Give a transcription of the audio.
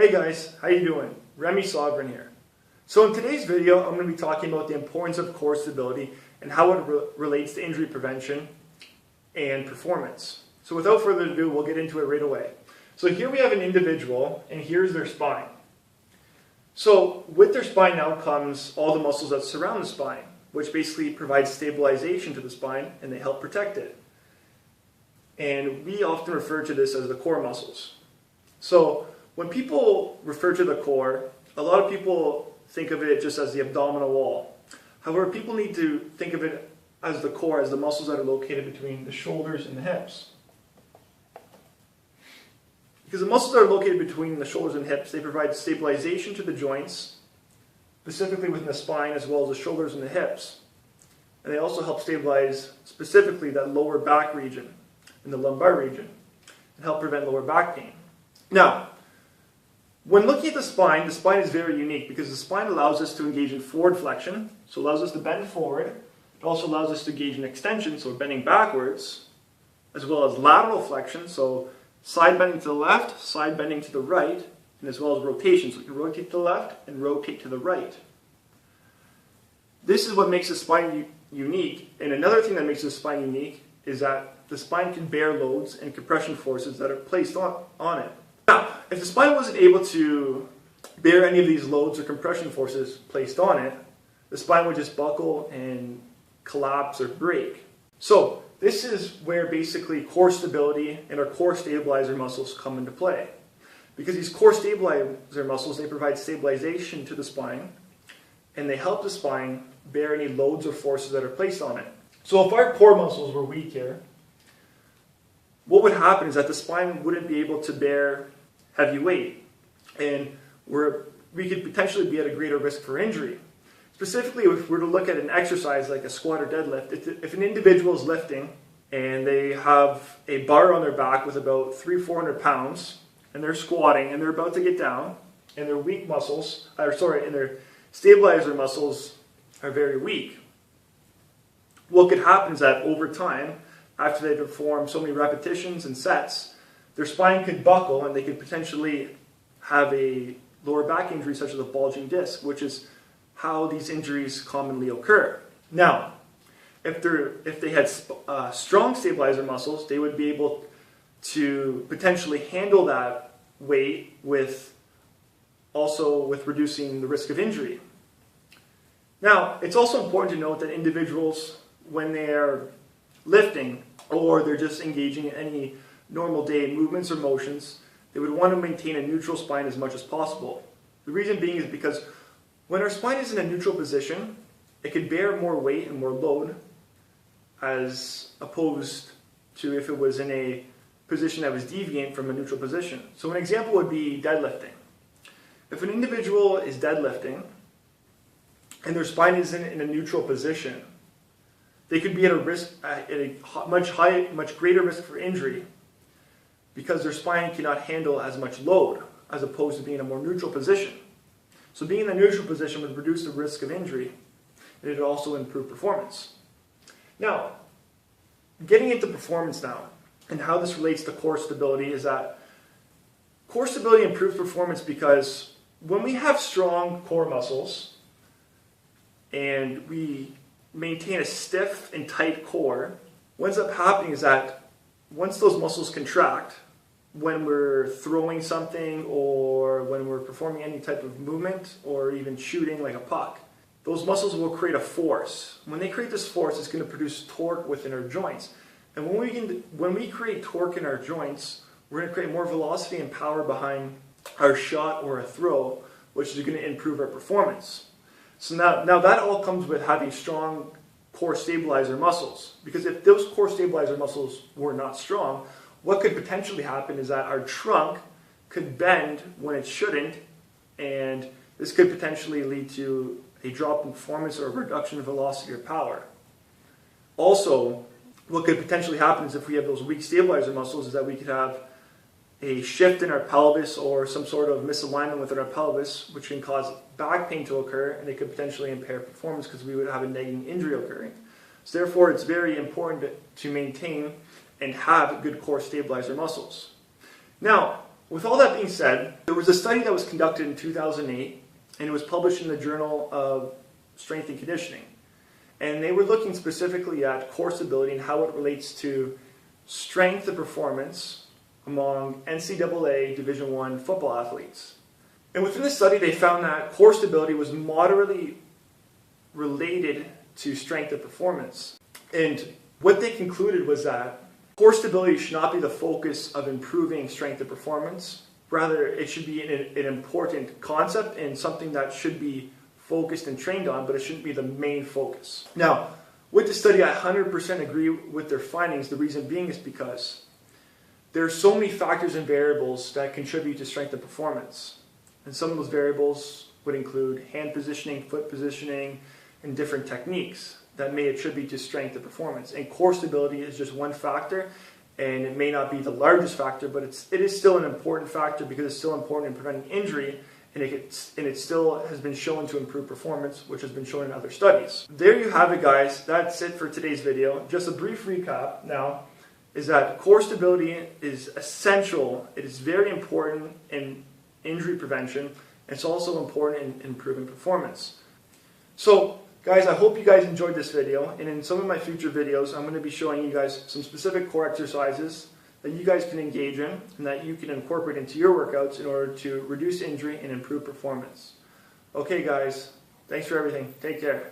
Hey guys, how you doing? Remi Sovran here. So in today's video, I'm going to be talking about the importance of core stability and how it relates to injury prevention and performance. So without further ado, we'll get into it right away. So here we have an individual, and here's their spine. So with their spine now comes all the muscles that surround the spine, which basically provides stabilization to the spine, and they help protect it. And we often refer to this as the core muscles. So when people refer to the core, a lot of people think of it just as the abdominal wall. However, people need to think of it as the core, as the muscles that are located between the shoulders and the hips. Because the muscles that are located between the shoulders and hips, they provide stabilization to the joints, specifically within the spine as well as the shoulders and the hips. And they also help stabilize specifically that lower back region and the lumbar region and help prevent lower back pain. Now, when looking at the spine is very unique because the spine allows us to engage in forward flexion, so it allows us to bend forward. It also allows us to engage in extension, so bending backwards, as well as lateral flexion, so side bending to the left, side bending to the right, and as well as rotation, so we can rotate to the left and rotate to the right. This is what makes the spine unique, and another thing that makes the spine unique is that the spine can bear loads and compression forces that are placed on it. Now, if the spine wasn't able to bear any of these loads or compression forces placed on it, the spine would just buckle and collapse or break. So this is where basically core stability and our core stabilizer muscles come into play. Because these core stabilizer muscles, they provide stabilization to the spine, and they help the spine bear any loads or forces that are placed on it. So if our core muscles were weak here, what would happen is that the spine wouldn't be able to bear heavy weight, and we could potentially be at a greater risk for injury. Specifically, if we're to look at an exercise like a squat or deadlift, if an individual is lifting and they have a bar on their back with about 300-400 pounds, and they're squatting and they're about to get down, and their and their stabilizer muscles are very weak, what could happen is that over time, after they perform so many repetitions and sets, their spine could buckle and they could potentially have a lower back injury such as a bulging disc, which is how these injuries commonly occur. Now, if they had strong stabilizer muscles, they would be able to potentially handle that weight with reducing the risk of injury. Now, it's also important to note that individuals, when they're lifting or they're just engaging in any normal day movements or motions, they would want to maintain a neutral spine as much as possible. The reason being is because when our spine is in a neutral position, it could bear more weight and more load as opposed to if it was in a position that was deviant from a neutral position. So an example would be deadlifting. If an individual is deadlifting and their spine isn't in a neutral position, they could be at a much greater risk for injury because their spine cannot handle as much load as opposed to being in a more neutral position. So being in a neutral position would reduce the risk of injury, and it would also improve performance. Now, getting into performance now, and how this relates to core stability is that core stability improves performance because when we have strong core muscles and we maintain a stiff and tight core, what ends up happening is that once those muscles contract, when we're throwing something or when we're performing any type of movement or even shooting like a puck, those muscles will create a force. When they create this force, it's going to produce torque within our joints. And when we create torque in our joints, we're going to create more velocity and power behind our shot or a throw, which is going to improve our performance. So now that all comes with having strong core stabilizer muscles. Because if those core stabilizer muscles were not strong, what could potentially happen is that our trunk could bend when it shouldn't, and this could potentially lead to a drop in performance or a reduction in velocity or power. Also, what could potentially happen is if we have those weak stabilizer muscles is that we could have a shift in our pelvis or some sort of misalignment within our pelvis, which can cause back pain to occur, and it could potentially impair performance because we would have a nagging injury occurring. So therefore, it's very important to maintain and have good core stabilizer muscles. Now, With all that being said, there was a study that was conducted in 2008, and it was published in the Journal of Strength and Conditioning. And they were looking specifically at core stability and how it relates to strength and performance among NCAA Division I football athletes. And within the study, they found that core stability was moderately related to strength and performance. And what they concluded was that core stability should not be the focus of improving strength and performance. Rather, it should be an important concept and something that should be focused and trained on, but it shouldn't be the main focus. Now, with the study, I 100% agree with their findings. The reason being is because there are so many factors and variables that contribute to strength and performance. And some of those variables would include hand positioning, foot positioning, and different techniques that may attribute to strength and performance. And core stability is just one factor, and it may not be the largest factor, but it is still an important factor because it's still important in preventing injury, and it still has been shown to improve performance, which has been shown in other studies. There you have it, guys. That's it for today's video. Just a brief recap now is that core stability is essential. It is very important in injury prevention. It's also important in improving performance. So, guys, I hope you guys enjoyed this video, and in some of my future videos, I'm going to be showing you guys some specific core exercises that you guys can engage in and that you can incorporate into your workouts in order to reduce injury and improve performance. Okay, guys, thanks for everything. Take care.